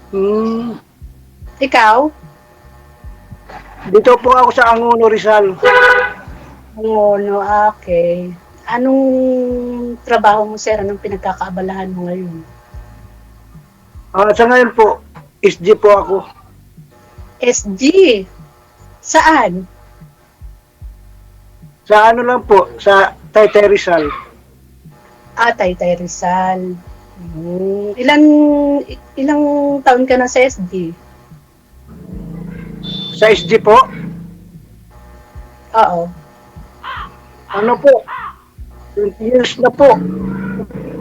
Hmm, Ikaw? dito po ako sa Angono, Rizal. Oo, no, okay. Anong trabaho mo, sir? Anong pinagkakaabalahan mo ngayon? Sa ngayon po, SG po ako. SG? Saan? Sa ano lang po, sa Taytay Rizal. Taytay Rizal. Ilang taon ka na sa SG? Sa SG po, Oo. ano po, 20 years na po.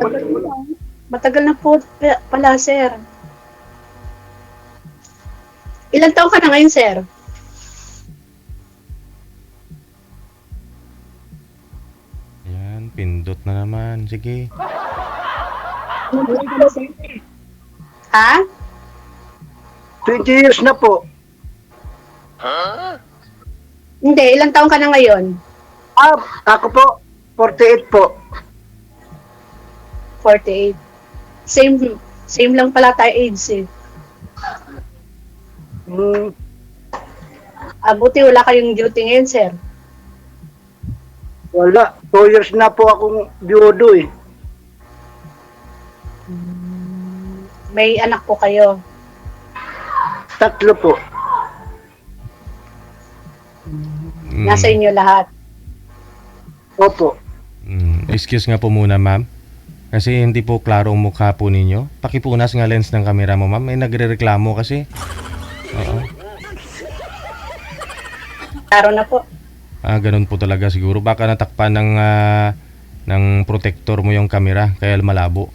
Matagal na. Matagal na po pala, sir. Ilang taon ka na ngayon, sir? Ayan, pindot na naman. Sige. Ha? 20 years na po. Hindi, ilang taon ka na ngayon? Ako po, 48 po. 48. Same lang pala tayo age eh. Hmm, Buti wala kayong duty ngayon, sir. wala, 2 years na po akong biyudo eh. May anak po kayo. 3 po. Nasa inyo lahat. Opo. Excuse nga po muna, ma'am. Kasi hindi po klaro ang mukha po ninyo. Pakipunas nga lens ng kamera mo, ma'am. May nagre-reklamo kasi. Oo. Klaro na po. Ganun po talaga siguro. Baka natakpan ng protector mo yung kamera. Kaya malabo.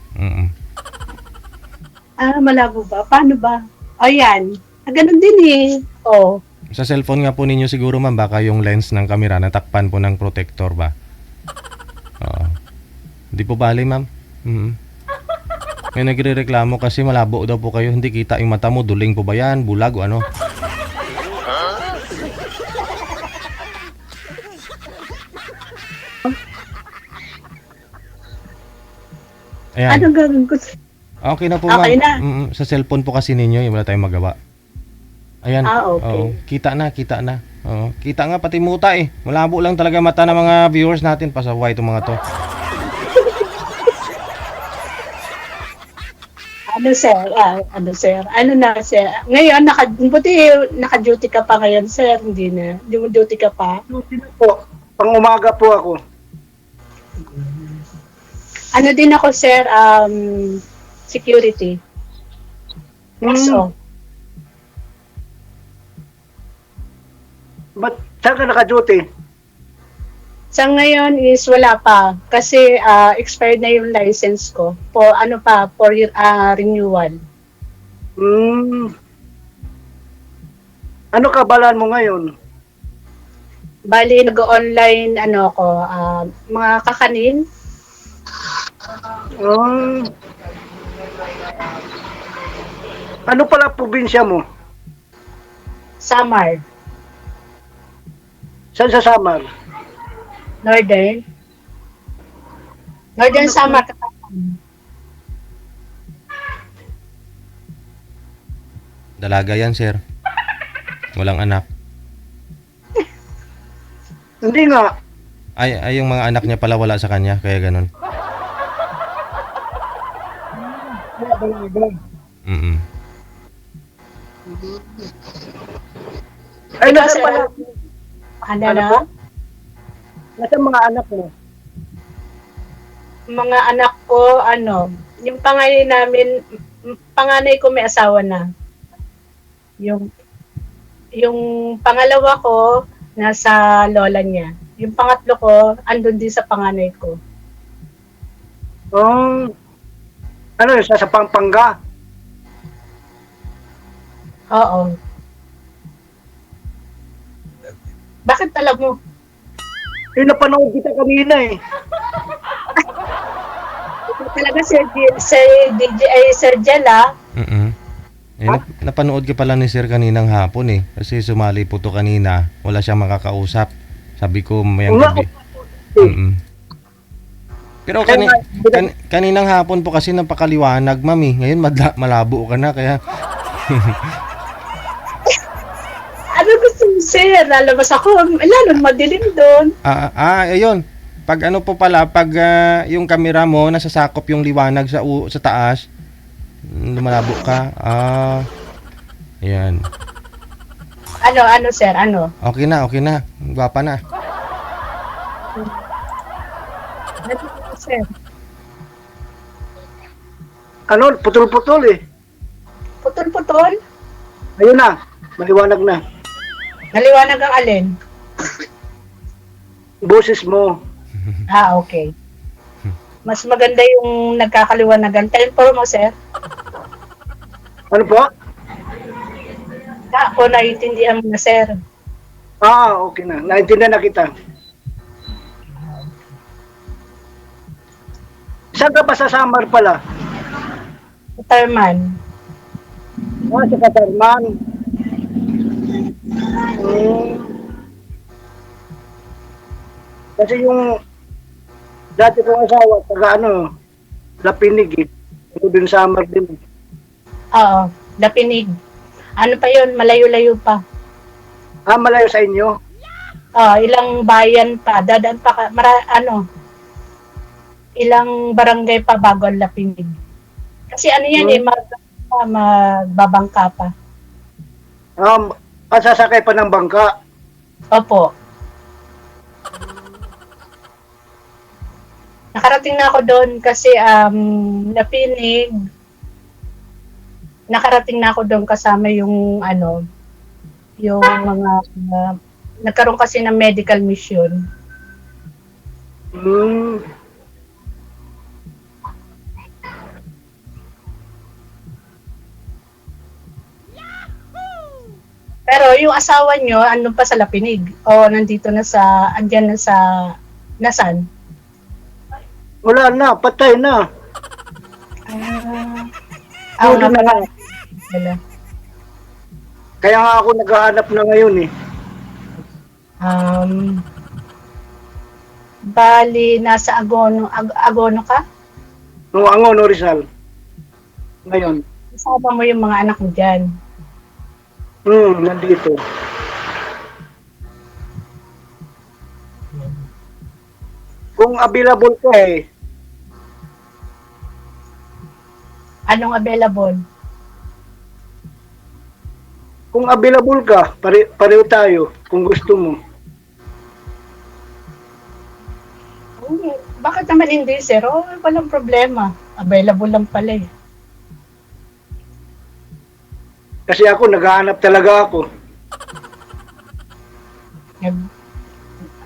Malabo ba? Paano ba? Ayan. Ganun din eh. Oh. Sa cellphone nga po ninyo siguro, ma'am. Baka yung lens ng kamera natakpan po ng protector ba? Oo. Hindi po bali, ma'am. May nagre-reklamo kasi malabo daw po kayo. Hindi kita yung mata mo. Duling po ba yan? Bulag o ano? Ayan. Ano gagawin ko? Okay na po, Okay ma'am. na. Sa cellphone po kasi ninyo, wala tayong magawa. Ayan. Okay. Oo. Kita na, kita na. Oo. Kita nga pati muta eh. Malabo lang talaga mata ng mga viewers natin. Pasaway itong mga to. Ano sir? Ano sir? Ano na sir? Ngayon, buti naka-duty ka pa ngayon sir. Hindi na. Duty ka pa. Duty na po. Pang-umaga po ako. Ano din ako sir, security. SO. Ba't saan ka naka-duty? Sa ngayon is wala pa kasi expired na yung license ko. For renewal. Ano kabalan mo ngayon? Bali nag-online ako, mga kakanin. Ano pala probinsya mo? Samar. Saan sa Samar? Northern Samar. Dalaga yan, sir. Walang anak. Hindi nga. Ay, yung mga anak niya pala wala sa kanya. Kaya ganun. Ay, Ikaw, nasa sir, pala. ano po? Nasa mga anak mo? mga anak ko, yung panganay ko may asawa na. Yung pangalawa ko, nasa lola niya. Yung pangatlo ko, andun din sa panganay ko. Ano yun, sa Pampanga? Oo. Bakit alam mo? Napanood kita kanina eh. Talaga Sir Jel, Napanood ka pala ni sir kaninang hapon eh. Kasi sumali po to kanina. Wala siyang makakausap. Sabi ko mayang gabi. Pero kaninang hapon po kasi napakaliwanag, ma'am eh. Ngayon malabo ka na kaya Ano gusto mo, sir? Lalabas ako. Lalo madilim doon. Ayun. Pag ano po pala, pag yung camera mo nasasakop yung liwanag sa taas, lumalabo ka. Ayan. Ano, sir? Ano? Okay na. Gwapa na. Ano, sir? Ano, putol-putol eh. Putol-putol? Ayun na, maliwanag na. Naliwanag ang alin? Boses mo. Okay. Mas maganda yung nagkakaliwanagan. Tempo mo, sir. Ano po? Ako, naiintindihan mo na, sir. Okay na. Naintindihan na kita. Saan ka ba sa Samar pala? Waterman. Sa Katarman. Kasi yung dati kong asawa, taga Lapinig eh. Ito din Samar din. Oo, Dapinig. Ano pa yun? Malayo-layo pa. Malayo sa inyo? Ilang bayan pa. Dadaan pa ka. Ilang barangay pa bago ang Lapinig. Kasi ano yan magbabangka pa. Sasakay pa ng bangka. Opo. Nakarating na ako doon kasi Lapinig. Nakarating na ako doon kasama yung yung mga nagkaroon kasi ng medical mission. Pero yung asawa nyo, ano pa sa Lapinig? O nandito na andyan na sa Nasan? Wala na, patay na. Nga na pala. Wala. Kaya nga ako naghahanap na ngayon eh. Bali, nasa Agono ka? Angono, Rizal. Ngayon. Kasama mo yung mga anak mo dyan. Nandito. Kung available ka eh. Anong available? Kung available ka, pareho tayo kung gusto mo. Bakit naman hindi, sir? Walang problema. Available lang pala eh. Kasi ako, naghahanap talaga ako.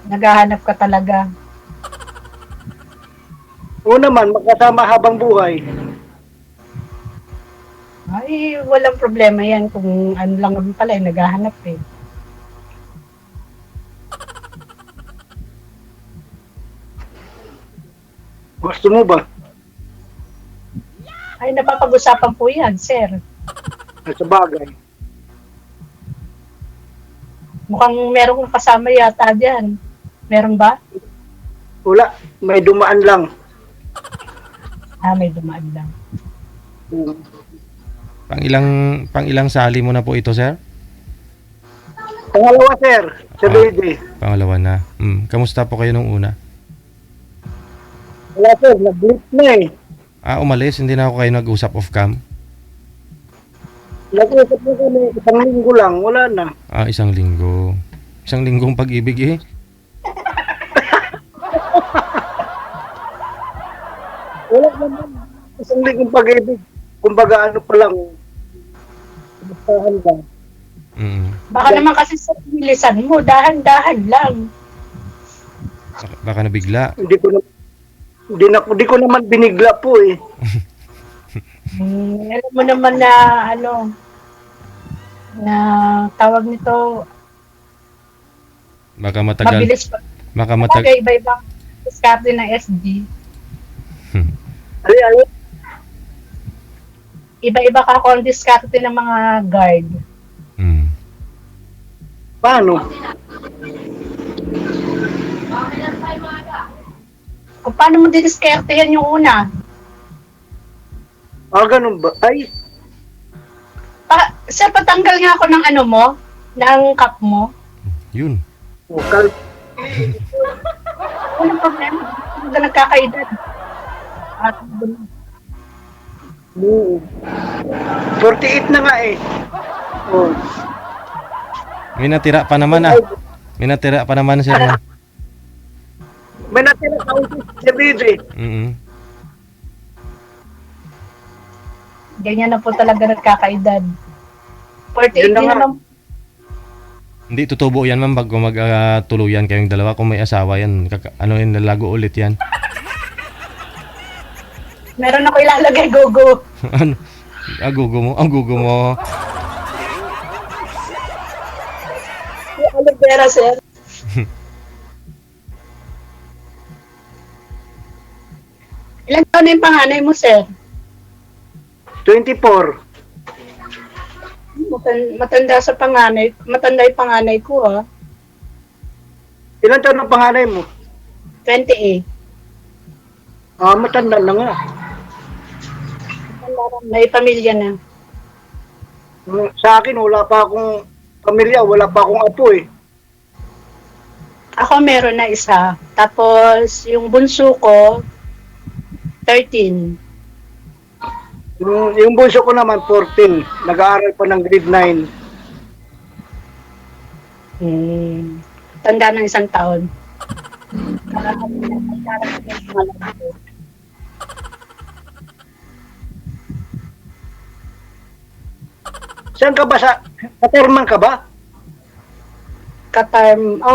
Naghahanap ka talaga. Oo naman, magkasama habang buhay. Ay, walang problema yan kung ano lang naman pala, naghahanap eh. Gusto mo ba? Ay, napapag-usapan po yan, sir. Sa bagay. Mukhang merong kasama yata dyan. Meron ba? Wala, may dumaan lang. May dumaan lang. Pang ilang sali mo na po ito, sir? Pangalawa, sir. Sa Bede. Pangalawa na. Kamusta po kayo nung una? Wala, sir. Nag-blip na eh. Umalis. Hindi na ako kayo nag-usap off-cam? Nag-usap na kami. 1 linggo lang. Wala na. 1 linggo. 1 linggong pag-ibig eh. Wala naman. 1 linggong pag-ibig. Kumbaga ano pa lang. Gustahan lang. Baka naman kasi sa bilisan mo, dahan-dahan lang. Baka nabigla. Hindi ko naman binigla po eh. Alam mo naman na na tawag nito, Baka matagal. mabilis pa. Baka matagal. Kaya iba-ibang diskarte ng SD. Ano? Iba-iba ka kung diskarte ng mga guard. Paano? Kung paano mo didiskartehan yung una? Ganun ba? Ay, Sir, patanggal nga ako ng ano mo, ng cup mo. Yun. Vocal. Walang problema. Hindi ka nagkakaedad. At, 48 na nga eh. Oh. May natira pa naman ah. May natira pa naman sir. No? May natira sa sa BJ. Mm-mm. ganyan na po talaga nagkakaedad. 48 Yun na din nga. naman. Hindi tutubo yan ma'am pag magtuluyan kayong dalawa. Kung may asawa yan, ano yun, lalago ulit yan. Meron ako ilalagay, gogo. Ano? Agugo mo? Agugo mo? Yung aloe vera, sir. Ilan taon na yung panganay mo, sir? 24. Matanda sa panganay. Matanda yung panganay ko, ah. Ilan taon ang panganay mo? 28. Matanda na nga. May pamilya na. Sa akin, wala pa akong pamilya, wala pa akong apo eh. Ako meron na isa. Tapos, yung bunso ko, 13. Yung bunso ko naman, 14. Nag-aaral pa ng grade 9. Tanda ng isang taon. Saan ka ba? Sa Katarman ka ba?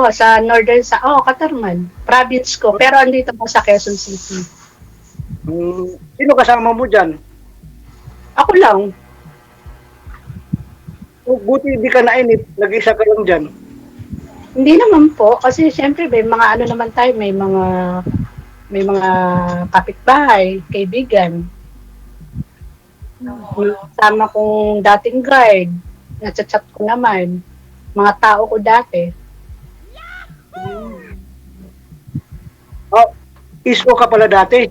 Sa northern, Katarman. Province ko. Pero andito po sa Quezon City. Sino kasama mo dyan? Ako lang. Buti hindi ka nainip, nag-isa ka lang dyan. Hindi naman po. Kasi syempre, may mga ano naman tayo, may mga kapitbahay, kaibigan. Sama kong dating guard, nachat-chat ko naman, mga tao ko dati. ISO ka pala dati.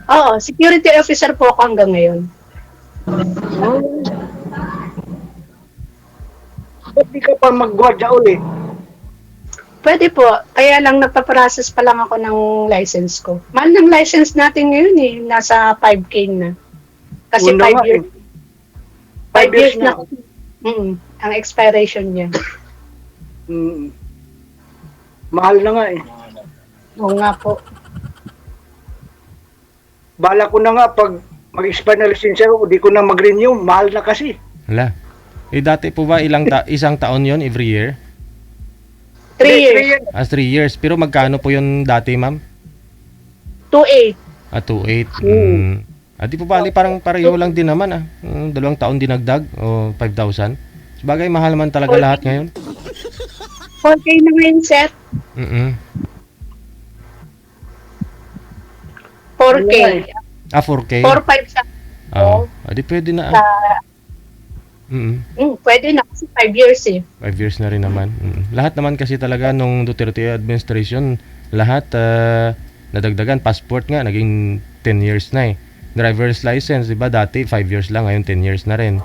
Oo, security officer po ako hanggang ngayon. Ba't di ka pa mag-guardia uli? Pwede po, kaya lang nagpa-process pa lang ako ng license ko. Mahal ng license natin ngayon eh, nasa 5K na. Kasi Una 5 nga years, eh. 5 years na. Ang expiration niya. Mahal na nga eh. Oo nga po. Bala ko na nga pag mag-expire na lisensya ko, di ko na mag-renew. Mahal na kasi. Hala. Dati po ba isang taon yon every year? 3 Hindi, years. 3 years. Pero magkano po yun dati ma'am? 2.8. 2.8. Di po bali parang pareho lang din naman 2 taon dinagdag o 5,000. Sabagay mahal man talaga lahat ngayon. 4K na ngayon, set. 4K. 4K? 4.5 sa Di pwede na sa Mm-mm. pwede na kasi 5 years eh. 5 years na rin naman. Lahat naman kasi talaga nung Duterte administration, lahat nadagdagan. Passport nga, naging 10 years na eh. Driver's license, di ba dati 5 years lang, ngayon 10 years na rin.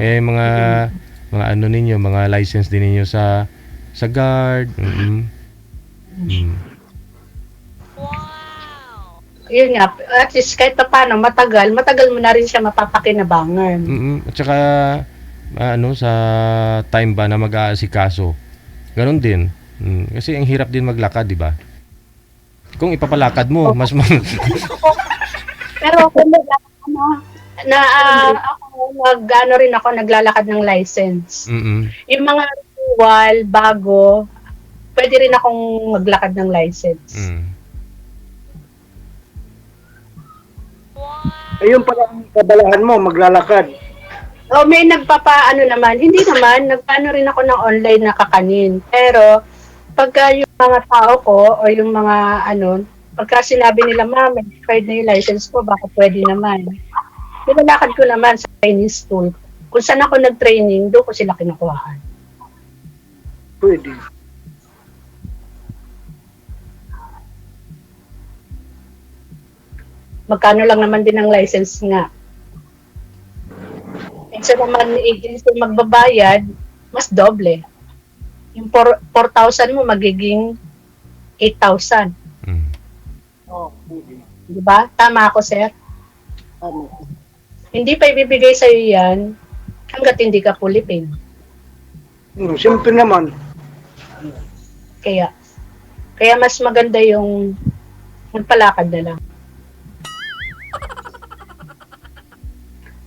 Mga ano ninyo, mga license din ninyo sa guard. Yun nga, at least kahit pa paano, matagal mo na rin siya mapapakinabangan. At saka sa time ba na mag-aasikaso. Ganon din. Kasi ang hirap din maglakad, di ba? Kung ipapalakad mo, mas Pero kung ako rin ako naglalakad ng license. Yung mga renewal, bago, pwede rin akong maglakad ng license. Ayun pala ang kabalahan mo, maglalakad. May nagpapaano naman, hindi naman, nagpaano rin ako ng online na kakanin. Pero, pagka yung mga tao ko, o yung mga pagka sinabi nila, ma'am, expired na yung license ko, baka pwede naman. Nilalakad ko naman sa training school. Kung saan ako nag-training, doon ko sila kinukuhaan. Pwede. Magkano lang naman din ang license nga. Kasi naman agency magbabayad, mas doble. Yung 4,000 mo magiging 8,000. Mm. Oh, Di ba? Tama ako, sir? tama. Hindi pa ibibigay sa'yo yan hanggat hindi ka pulipin. Simple naman. Kaya mas maganda yung magpalakad na lang.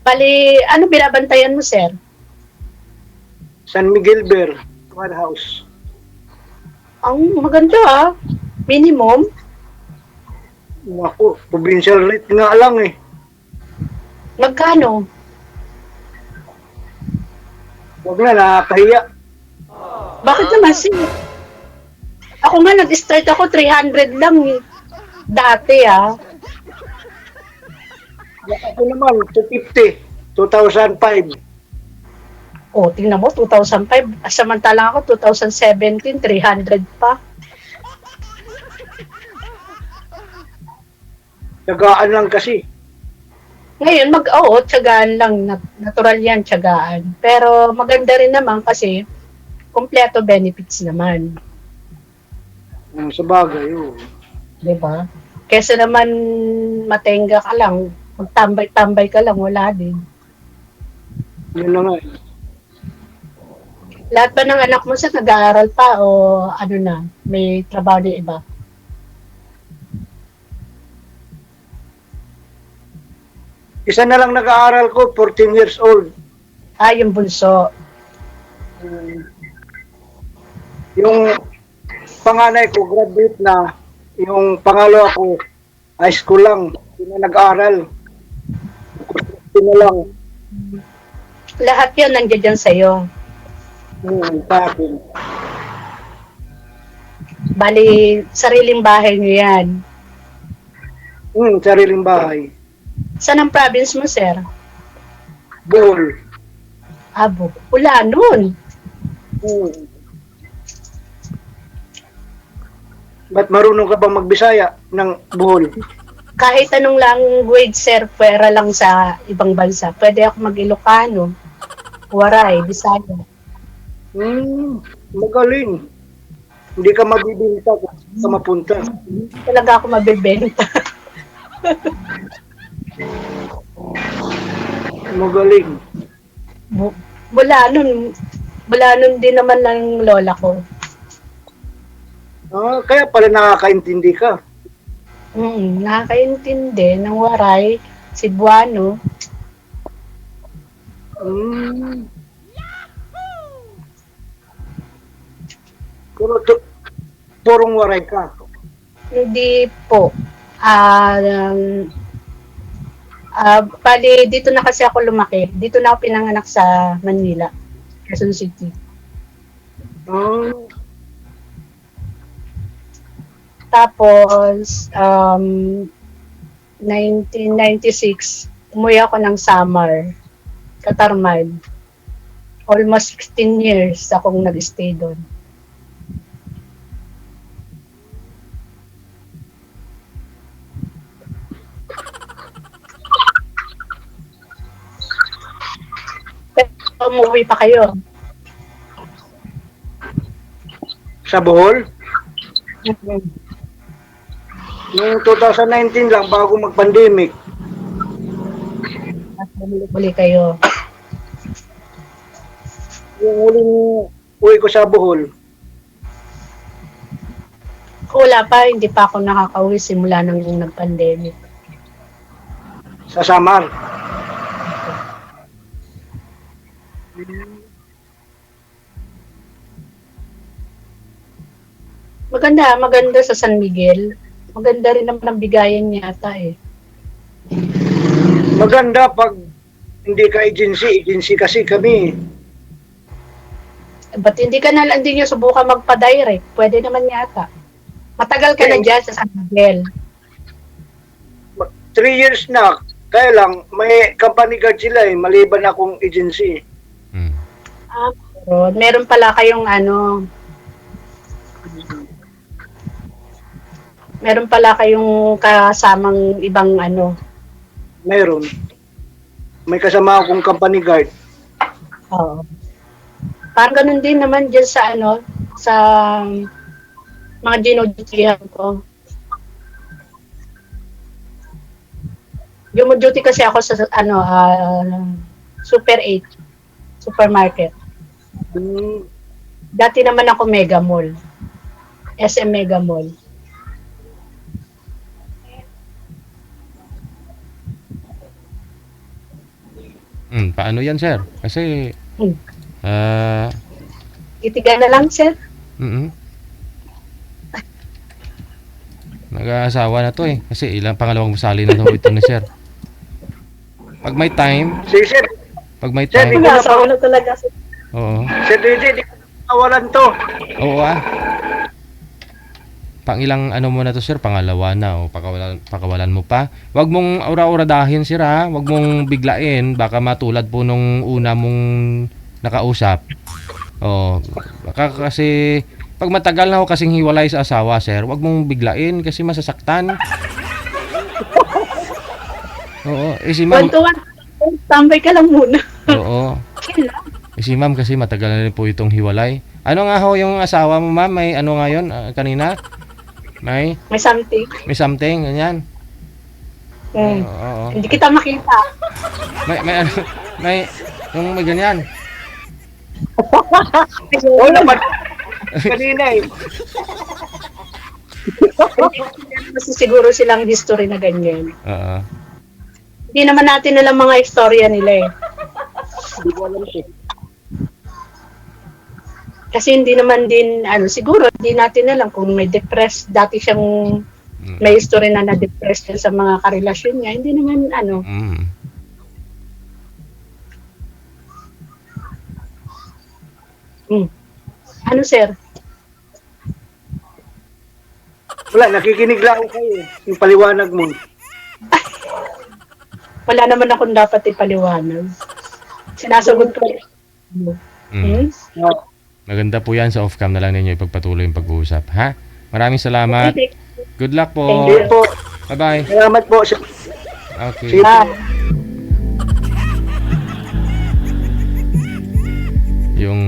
Bali, ano binabantayan mo, sir? San Miguel Bear, warehouse. Ang maganda minimum. Ako, provincial rate nga lang eh. Magkano? Huwag na, nakakahiya. Bakit naman, sir? Ako nga, nag-start ako 300 lang eh. Dati Ako naman, 250, 2005. O, tingnan mo, 2005. Samantalang ako, 2017, 300 pa. Tagaan lang kasi. Ngayon, tiyagaan lang. Natural yan, tiyagaan. Pero maganda rin naman kasi kompleto benefits naman. Sa bagay, oh. Di ba? Kesa naman matenga ka lang, magtambay-tambay ka lang, wala din. Yun na nga eh. Lahat ba ng anak mo sa nag-aaral pa o ano na, may trabaho na iba? Isa na lang nag-aaral ko, 14 years old. Yung bunso. Yung panganay ko, graduate na. Yung pangalawa ko, high school lang. Hindi na nag-aaral. Hindi na lang. Lahat yun nandiyan dyan sa'yo. Sa akin. Bali, sariling bahay nyo yan. Sariling bahay. Saan ang province mo, sir? Bohol. Wala nun. Ba't marunong ka bang magbisaya ng Bohol? Kahit anong language, sir, pwera lang sa ibang bansa. Pwede ako mag-Ilocano, Waray, Bisaya. Magaling. Hindi ka mabibinta kung ka mapunta. Hindi talaga ako mabibenta. Magaling. Wala nun din naman ng lola ko. Kaya pala nakakaintindi ka. Nakakaintindi ng Waray, Cebuano. Pero purong waray ka. Hindi po. Bali, dito na kasi ako lumaki. Dito na ako pinanganak sa Manila, Quezon City. Tapos, 1996, umuwi ako ng Samar, Katarman. Almost 16 years akong nag-stay doon. Umuwi pa kayo. Sa Bohol? Noong 2019 lang, bago mag-pandemic. At bumili kayo. Yung huling uwi ko sa Bohol. Wala pa, hindi pa ako nakakauwi simula nang nag-pandemic. Sa Samar. Maganda sa San Miguel. Maganda rin naman ang bigayan niya ata eh. Maganda pag hindi ka agency kasi kami. Ba't hindi ka na lang din yung subukan magpa-direct? Pwede naman yata. Matagal ka na dyan sa San Miguel. 3 years na. Kaya lang, may company guard sila eh, maliban akong agency. Pero meron pala kayong meron pala kayong kasamang ibang Meron. May kasama akong company guard. Oo. Parang ganun din naman dyan sa ano, sa mga dinodutihan ko. Duty kasi ako sa ano, Super 8, supermarket. Hmm, Dati naman ako Mega Mall, SM Mega Mall. Paano yan, sir? Kasi, Hmm. ah, Itigan na lang, sir. mm Nag-aasawa na to eh. Kasi ilang pangalawang sali na to ito ni sir. Pag may time, sige, sir. pag may Sir, time, Nag-asawa na talaga, sir. oo. Sir DJ, di ko nawalan to. Oo ah. Pang ilang ano mo na to sir, pangalawa na o pakawalan mo pa. Wag mong aura-uradahin sir ha. Wag mong biglain, baka matulad po nung una mong nakausap. Oh, baka kasi pag matagal na ako kasing hiwalay sa asawa sir, wag mong biglain kasi masasaktan. Oo, si ma'am. Kwentuhan, tambay ka lang muna. Oo. Si ma'am kasi matagal na rin po itong hiwalay. Ano nga ho yung asawa mo ma'am? May ano nga yun kanina? May May something. something, ganyan. Hmm. Oo. Hindi kita makita. May ano, may yung may ganyan. Oo naman. Kanina eh. Kasi siguro silang history na ganyan. Oo. Hindi naman natin alam mga istorya nila eh. Hindi ko alam siya. Kasi hindi naman din, ano, siguro hindi natin alam kung may depressed, dati siyang may history na na-depressed sa mga karelasyon niya. Hindi naman, ano, Mm. ano sir, Wala, nakikinig lang ako kayo. Yung paliwanag mo. wala naman akong dapat ipaliwanag. Sinasagot ko. Mm. Hmm? Ah, Maganda po yan sa off-cam na lang ninyo ipagpatuloy yung pag-uusap, ha? Maraming salamat. Good luck po. Sige po. Bye-bye. Salamat po. Sir. Okay. Sige po. Yung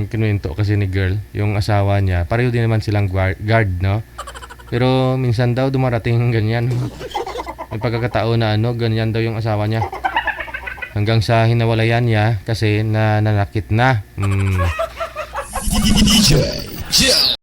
kinuwento kasi ni girl, yung asawa niya, pareho din naman silang guard, no? Pero minsan daw dumarating ganyan. May pagkakataon na ano, ganyan daw yung asawa niya. Hanggang sa hinawalayan niya kasi nanakit na. DJ Jeff